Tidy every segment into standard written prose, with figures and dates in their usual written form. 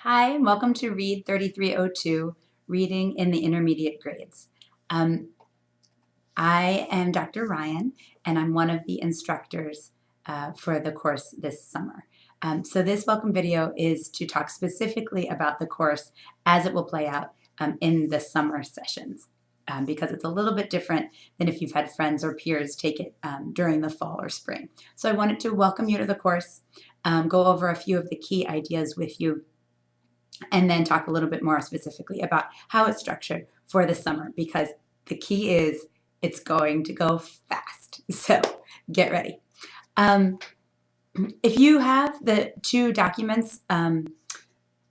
Hi, and welcome to READ 3302, Reading in the Intermediate Grades. I am Dr. Ryan, and I'm one of the instructors for the course this summer. So this welcome video is to talk specifically about the course as it will play out in the summer sessions, because it's a little bit different than if you've had friends or peers take it during the fall or spring. So I wanted to welcome you to the course, go over a few of the key ideas with you, and then talk a little bit more specifically about how it's structured for the summer, because the key is it's going to go fast. So get ready. If you have the two documents on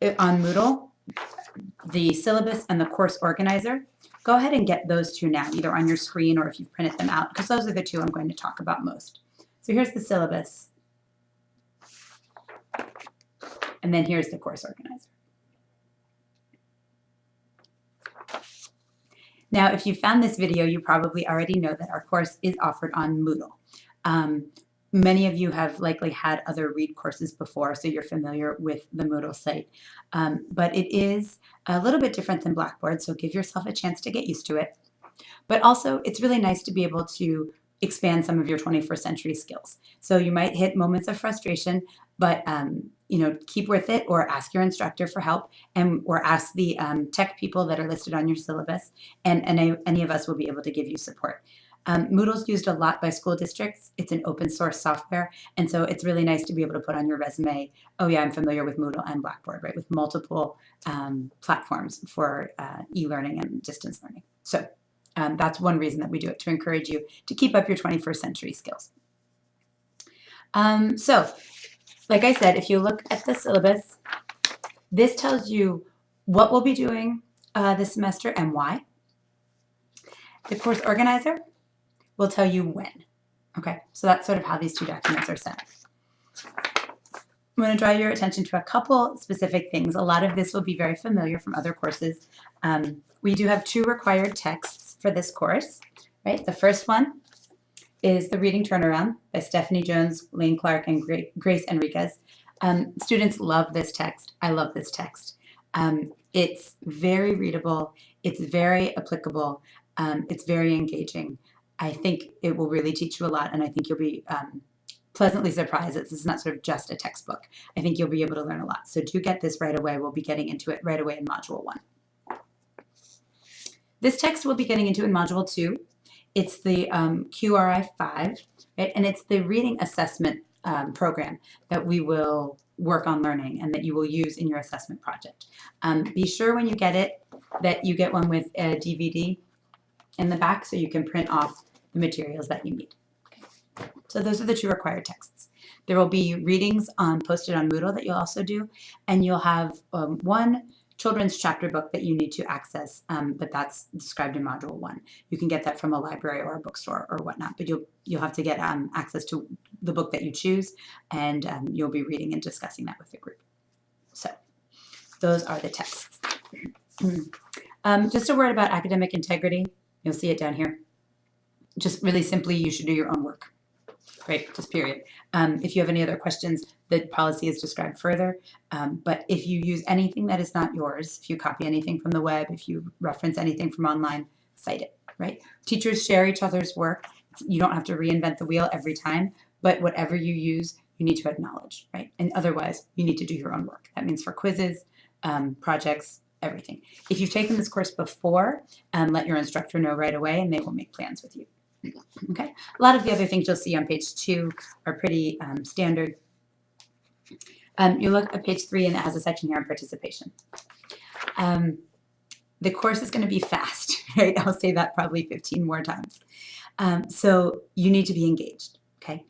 Moodle, the syllabus and the course organizer, go ahead and get those two now, either on your screen or if you've printed them out, because those are the two I'm going to talk about most. So here's the syllabus, and then here's the course organizer. Now, if you found this video, you probably already know that our course is offered on Moodle. Many of you have likely had other READ courses before, so you're familiar with the Moodle site. But it is a little bit different than Blackboard, so give yourself a chance to get used to it. But also, it's really nice to be able to expand some of your 21st century skills. So you might hit moments of frustration, but keep with it, or ask your instructor for help, or ask the tech people that are listed on your syllabus, and any of us will be able to give you support. Moodle's used a lot by school districts. It's an open source software, and so it's really nice to be able to put on your resume, oh yeah, I'm familiar with Moodle and Blackboard, right, with multiple platforms for e-learning and distance learning. So that's one reason that we do it, to encourage you to keep up your 21st century skills. So, like I said, if you look at the syllabus, this tells you what we'll be doing this semester and why. The course organizer will tell you when. Okay, so that's sort of how these two documents are set. I'm going to draw your attention to a couple specific things. A lot of this will be very familiar from other courses. We do have two required texts for this course, right? The first one is The Reading Turnaround by Stephanie Jones, Lane Clark, and Grace Enriquez. Students love this text. I love this text. It's very readable. It's very applicable. It's very engaging. I think it will really teach you a lot, and I think you'll be pleasantly surprised that this is not sort of just a textbook. I think you'll be able to learn a lot. So do get this right away. We'll be getting into it right away in Module 1. This text we'll be getting into in Module 2. It's the QRI 5, right? And it's the reading assessment program that we will work on learning and that you will use in your assessment project. Be sure when you get it that you get one with a DVD in the back so you can print off the materials that you need. Okay. So those are the two required texts. There will be readings posted on Moodle that you'll also do, and you'll have one children's chapter book that you need to access, but that's described in Module 1. You can get that from a library or a bookstore or whatnot, but you'll have to get access to the book that you choose, and you'll be reading and discussing that with the group. So those are the texts. Just a word about academic integrity. You'll see it down here. Just really simply, you should do your own work. Right, just period. If you have any other questions, the policy is described further. But if you use anything that is not yours, if you copy anything from the web, if you reference anything from online, cite it, right? Teachers share each other's work. You don't have to reinvent the wheel every time, but whatever you use, you need to acknowledge, right? And otherwise, you need to do your own work. That means for quizzes, projects, everything. If you've taken this course before, let your instructor know right away, and they will make plans with you. Okay, a lot of the other things you'll see on page 2 are pretty standard. You look at page 3, and it has a section here on participation. The course is going to be fast, right? I'll say that probably 15 more times. So you need to be engaged, okay?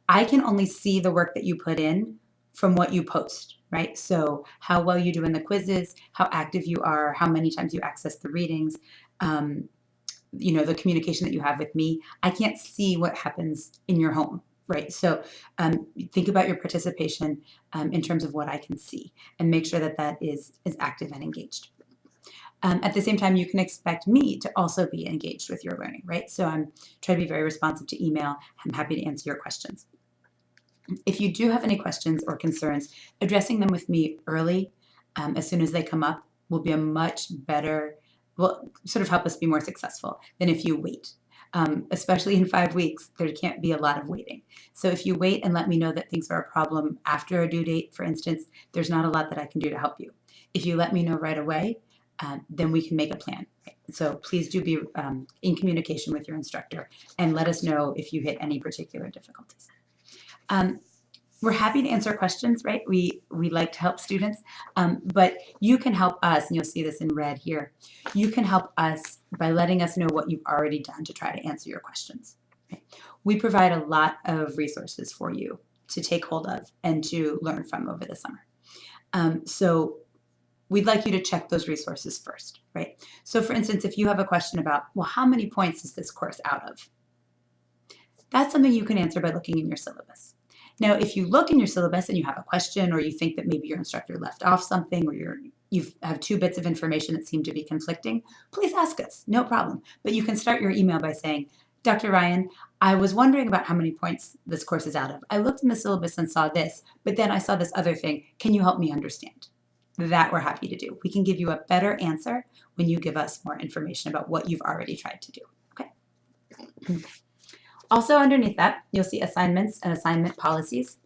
I can only see the work that you put in from what you post, right? So how well you do in the quizzes, how active you are, how many times you access the readings, the communication that you have with me. I can't see what happens in your home, right? So think about your participation in terms of what I can see, and make sure that that is active and engaged. At the same time, you can expect me to also be engaged with your learning, right? So I'm trying to be very responsive to email. I'm happy to answer your questions. If you do have any questions or concerns, addressing them with me early as soon as they come up will be a much better, will sort of help us be more successful than if you wait. Especially in 5 weeks, there can't be a lot of waiting. So if you wait and let me know that things are a problem after a due date, for instance, there's not a lot that I can do to help you. If you let me know right away, then we can make a plan. Right? So please do be in communication with your instructor and let us know if you hit any particular difficulties. We're happy to answer questions, right? We like to help students, but you can help us, and you'll see this in red here. You can help us by letting us know what you've already done to try to answer your questions. Right? We provide a lot of resources for you to take hold of and to learn from over the summer. So we'd like you to check those resources first, right? So for instance, if you have a question about, well, how many points is this course out of? That's something you can answer by looking in your syllabus. Now, if you look in your syllabus and you have a question, or you think that maybe your instructor left off something, or you have 2 bits of information that seem to be conflicting, please ask us, no problem. But you can start your email by saying, Dr. Ryan, I was wondering about how many points this course is out of. I looked in the syllabus and saw this, but then I saw this other thing. Can you help me understand? That we're happy to do. We can give you a better answer when you give us more information about what you've already tried to do. Okay. Also underneath that, you'll see assignments and assignment policies.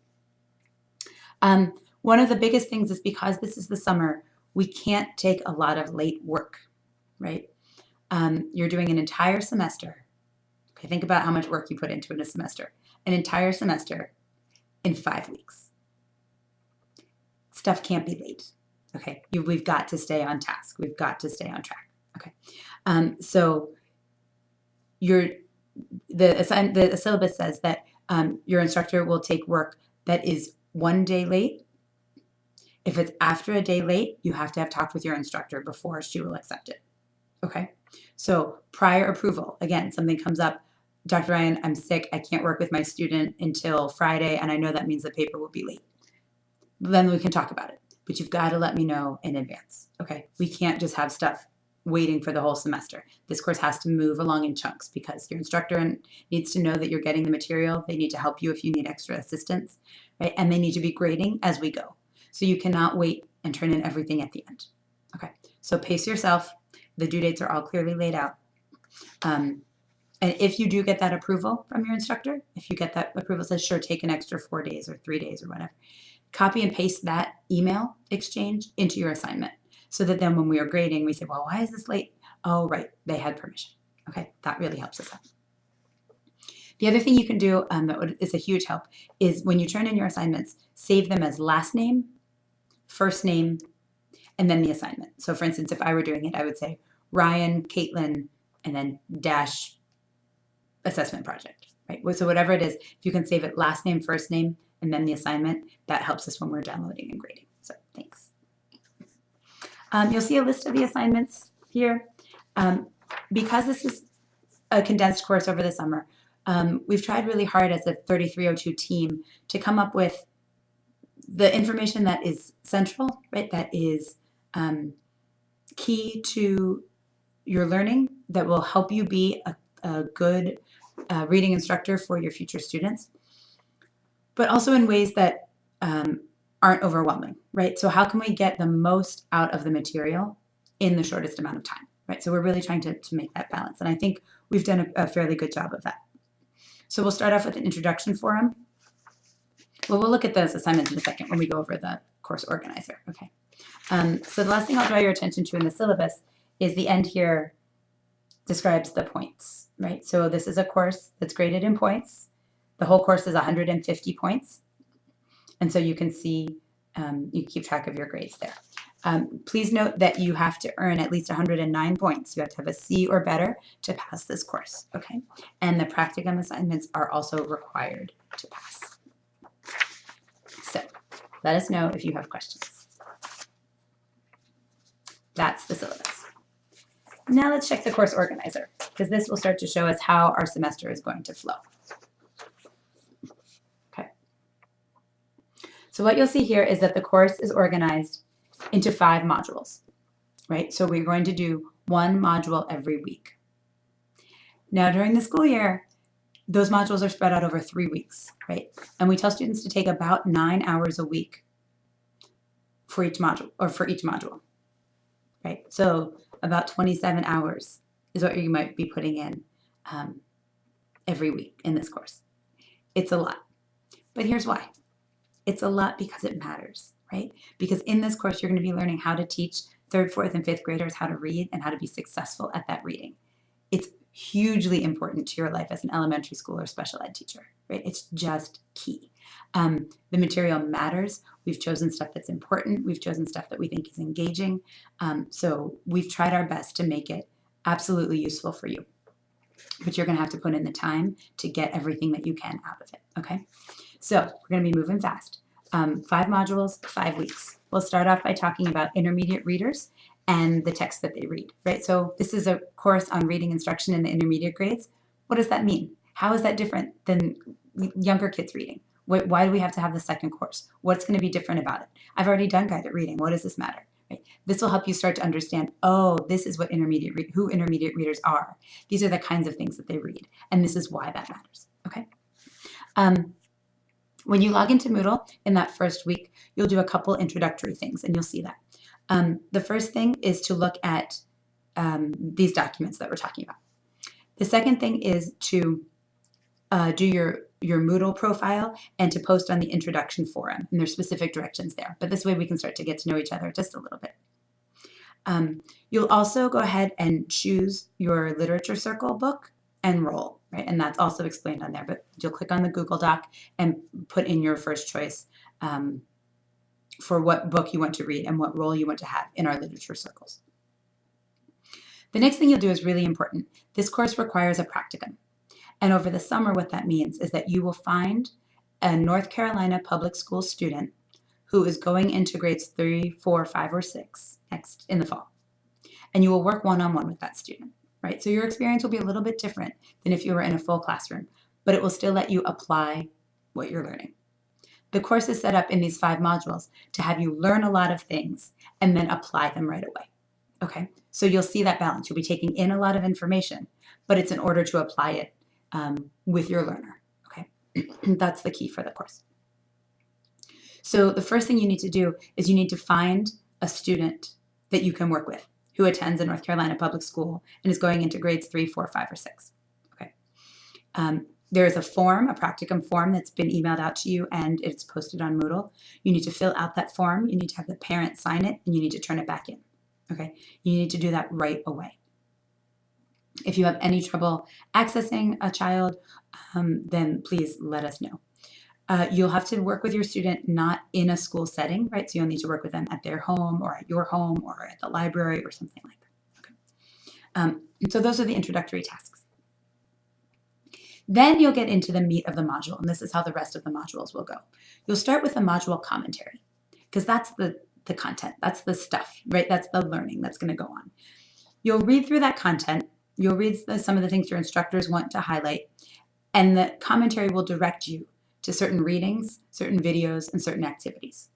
One of the biggest things is because this is the summer, we can't take a lot of late work, right? You're doing an entire semester. Okay, think about how much work you put into in a semester. An entire semester in 5 weeks. Stuff can't be late. Okay, we've got to stay on task. We've got to stay on track. Okay, so the syllabus says that your instructor will take work that is 1 day late. If it's after a day late, you have to have talked with your instructor before she will accept it. Okay, so prior approval. Again, something comes up. Dr. Ryan, I'm sick. I can't work with my student until Friday, and I know that means the paper will be late. Then we can talk about it. But you've got to let me know in advance, okay? We can't just have stuff waiting for the whole semester. This course has to move along in chunks because your instructor needs to know that you're getting the material. They need to help you if you need extra assistance, right? And they need to be grading as we go. So you cannot wait and turn in everything at the end, okay? So pace yourself. The due dates are all clearly laid out. And if you do get that approval from your instructor, if you get that approval, says, sure, take an extra 4 days or 3 days or whatever, copy and paste that email exchange into your assignment so that then when we are grading, we say, well, why is this late? Oh, right, they had permission. Okay, that really helps us out. The other thing you can do that is a huge help is when you turn in your assignments, save them as last name, first name, and then the assignment. So for instance, if I were doing it, I would say Ryan, Caitlin, and then dash assessment project, right? So whatever it is, if you can save it last name, first name, and then the assignment, that helps us when we're downloading and grading. So thanks. You'll see a list of the assignments here. Because this is a condensed course over the summer, we've tried really hard as a 3302 team to come up with the information that is central, right? That is key to your learning, that will help you be a good reading instructor for your future students, but also in ways that aren't overwhelming, right? So how can we get the most out of the material in the shortest amount of time, right? So we're really trying to make that balance. And I think we've done a fairly good job of that. So we'll start off with an introduction forum. Well, we'll look at those assignments in a second when we go over the course organizer, okay? So the last thing I'll draw your attention to in the syllabus is the end here describes the points, right? So this is a course that's graded in points. The whole course is 150 points. And so you can see, you keep track of your grades there. Please note that you have to earn at least 109 points. You have to have a C or better to pass this course, okay? And the practicum assignments are also required to pass. So let us know if you have questions. That's the syllabus. Now let's check the course organizer, because this will start to show us how our semester is going to flow. Okay. So what you'll see here is that the course is organized into 5 modules, right? So we're going to do 1 module every week. Now during the school year, those modules are spread out over 3 weeks, right? And we tell students to take about 9 hours a week for each module, right? So about 27 hours is what you might be putting in every week in this course. It's a lot, but here's why. It's a lot because it matters, right? Because in this course, you're going to be learning how to teach 3rd, 4th, and 5th graders how to read and how to be successful at that reading. It's hugely important to your life as an elementary school or special ed teacher, right? It's just key. The material matters. We've chosen stuff that's important. We've chosen stuff that we think is engaging. So we've tried our best to make it absolutely useful for you. But you're going to have to put in the time to get everything that you can out of it, okay? So we're going to be moving fast. 5 modules, 5 weeks. We'll start off by talking about intermediate readers and the text that they read, right? So this is a course on reading instruction in the intermediate grades. What does that mean? How is that different than younger kids reading? Why do we have to have the second course? What's going to be different about it? I've already done guided reading. What does this matter? Right? This will help you start to understand, oh, this is what who intermediate readers are. These are the kinds of things that they read, and this is why that matters, okay? When you log into Moodle in that first week, you'll do a couple introductory things, and you'll see that. The first thing is to look at these documents that we're talking about. The second thing is to do your Moodle profile and to post on the introduction forum. And there's specific directions there. But this way we can start to get to know each other just a little bit. You'll also go ahead and choose your literature circle book and roll, right? And that's also explained on there. But you'll click on the Google Doc and put in your first choice for what book you want to read and what role you want to have in our literature circles. The next thing you'll do is really important. This course requires a practicum. And over the summer, what that means is that you will find a North Carolina public school student who is going into grades 3, 4, 5, or 6 next in the fall. And you will work one-on-one with that student, right? So your experience will be a little bit different than if you were in a full classroom, but it will still let you apply what you're learning. The course is set up in these 5 modules to have you learn a lot of things and then apply them right away, okay? So you'll see that balance. You'll be taking in a lot of information, but it's in order to apply it with your learner, okay? That's the key for the course. So the first thing you need to do is you need to find a student that you can work with who attends a North Carolina public school and is going into grades 3, 4, 5, or 6, okay? There is a form, a practicum form that's been emailed out to you and it's posted on Moodle. You need to fill out that form. You need to have the parent sign it and you need to turn it back in, okay? You need to do that right away. If you have any trouble accessing a child, then please let us know. You'll have to work with your student not in a school setting, right? So you'll need to work with them at their home or at your home or at the library or something like that. Okay. So those are the introductory tasks. Then you'll get into the meat of the module, and this is how the rest of the modules will go. You'll start with a module commentary, because that's the content, that's the stuff, right? That's the learning that's going to go on. You'll read through that content. You'll read some of the things your instructors want to highlight, and the commentary will direct you to certain readings, certain videos, and certain activities.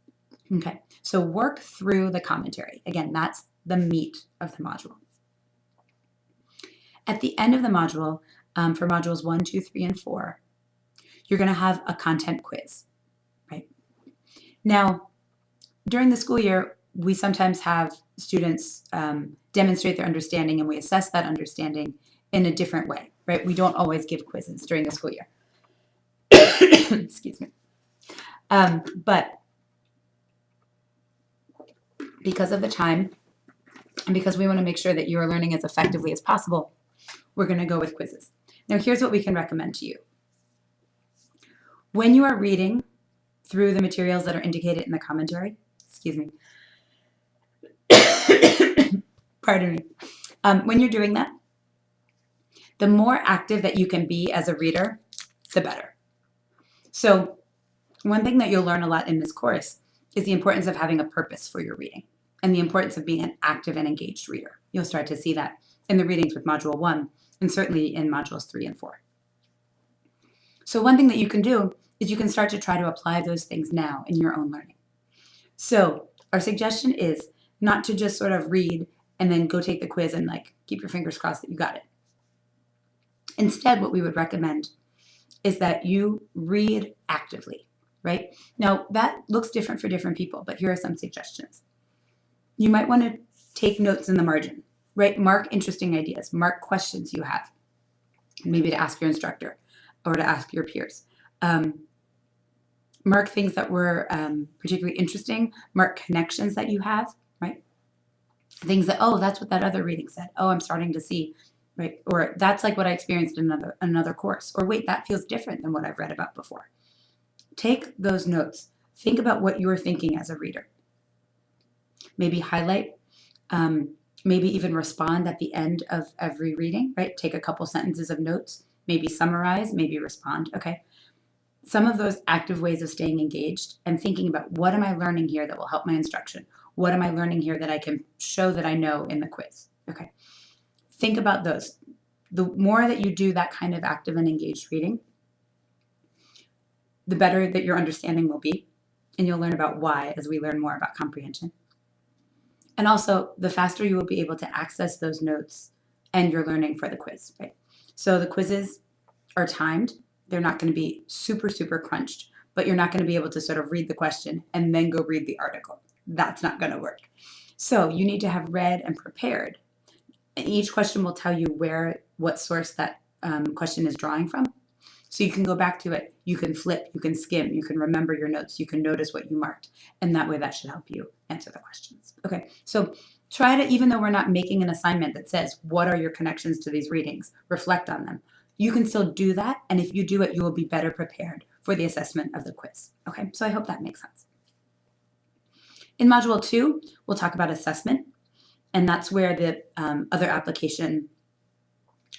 Okay, so work through the commentary. Again, that's the meat of the module. At the end of the module, for modules 1, 2, 3, and 4, you're going to have a content quiz, right? Now, during the school year, we sometimes have students demonstrate their understanding, and we assess that understanding in a different way, right? We don't always give quizzes during the school year. Excuse me. But because of the time and because we want to make sure that you are learning as effectively as possible, we're going to go with quizzes. Now, here's what we can recommend to you. When you are reading through the materials that are indicated in the commentary, excuse me, pardon me, when you're doing that, the more active that you can be as a reader, the better. So one thing that you'll learn a lot in this course is the importance of having a purpose for your reading and the importance of being an active and engaged reader. You'll start to see that in the readings with Module 1 and certainly in Modules 3 and 4. So one thing that you can do is you can start to try to apply those things now in your own learning. So our suggestion is not to just sort of read and then go take the quiz and like keep your fingers crossed that you got it. Instead, what we would recommend is that you read actively. right? Now, that looks different for different people, but here are some suggestions. You might want to take notes in the margin, right? Mark interesting ideas, mark questions you have, maybe to ask your instructor or to ask your peers. Mark things that were particularly interesting, mark connections that you have, right? Things that, oh, that's what that other reading said. Oh, I'm starting to see, right? Or that's like what I experienced in another course. Or wait, that feels different than what I've read about before. Take those notes. Think about what you're thinking as a reader. Maybe highlight, maybe even respond at the end of every reading, right? Take a couple sentences of notes, maybe summarize, maybe respond, okay? Some of those active ways of staying engaged and thinking about what am I learning here that will help my instruction? What am I learning here that I can show that I know in the quiz? Okay. Think about those. The more that you do that kind of active and engaged reading, the better that your understanding will be. And you'll learn about why as we learn more about comprehension. And also, the faster you will be able to access those notes and your learning for the quiz, right? So the quizzes are timed. They're not going to be super, super crunched, but you're not going to be able to sort of read the question and then go read the article. That's not going to work. So you need to have read and prepared. And each question will tell you what source that question is drawing from. So you can go back to it. You can flip, you can skim, you can remember your notes, you can notice what you marked. And that way that should help you answer the questions. Okay, so try to, even though we're not making an assignment that says, what are your connections to these readings? Reflect on them. You can still do that. And if you do it, you will be better prepared for the assessment of the quiz. Okay, so I hope that makes sense. In Module 2, we'll talk about assessment. And that's where the other application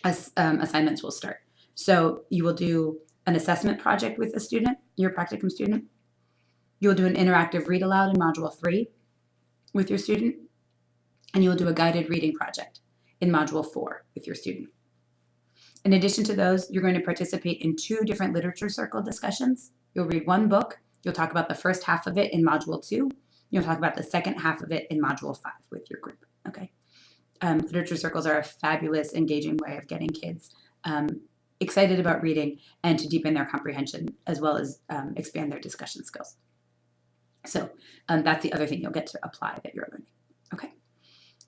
assignments will start. So you will do an assessment project with a student, your practicum student. You'll do an interactive read aloud in Module 3 with your student. And you'll do a guided reading project in Module 4 with your student. In addition to those, you're going to participate in 2 different literature circle discussions. You'll read one book. You'll talk about the first half of it in Module 2. You'll talk about the second half of it in Module 5 with your group. Okay. Literature circles are a fabulous, engaging way of getting kids excited about reading and to deepen their comprehension as well as expand their discussion skills. So that's the other thing you'll get to apply that you're learning. Okay.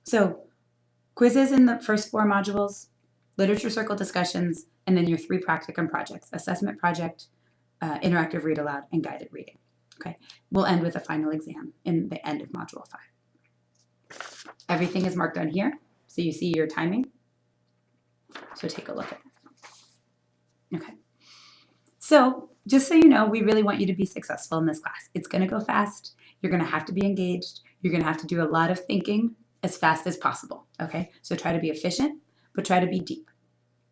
So quizzes in the first 4 modules, literature circle discussions, and then your 3 practicum projects, assessment project, interactive read aloud, and guided reading. Okay. We'll end with a final exam in the end of Module 5. Everything is marked on here, so you see your timing. So take a look at it. Okay. So just so you know, we really want you to be successful in this class. It's going to go fast. You're going to have to be engaged. You're going to have to do a lot of thinking as fast as possible. Okay. So try to be efficient, but try to be deep.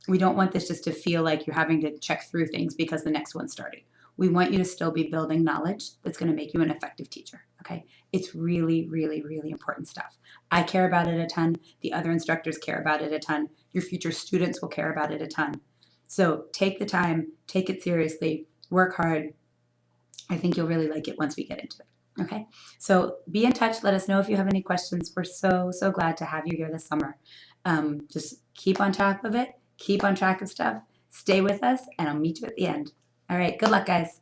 We don't want this just to feel like you're having to check through things because the next one's starting. We want you to still be building knowledge that's going to make you an effective teacher, okay? It's really, really, really important stuff. I care about it a ton. The other instructors care about it a ton. Your future students will care about it a ton. So take the time, take it seriously, work hard. I think you'll really like it once we get into it, okay? So be in touch. Let us know if you have any questions. We're so, so glad to have you here this summer. Just keep on top of it. Keep on track of stuff. Stay with us, and I'll meet you at the end. All right, good luck, guys.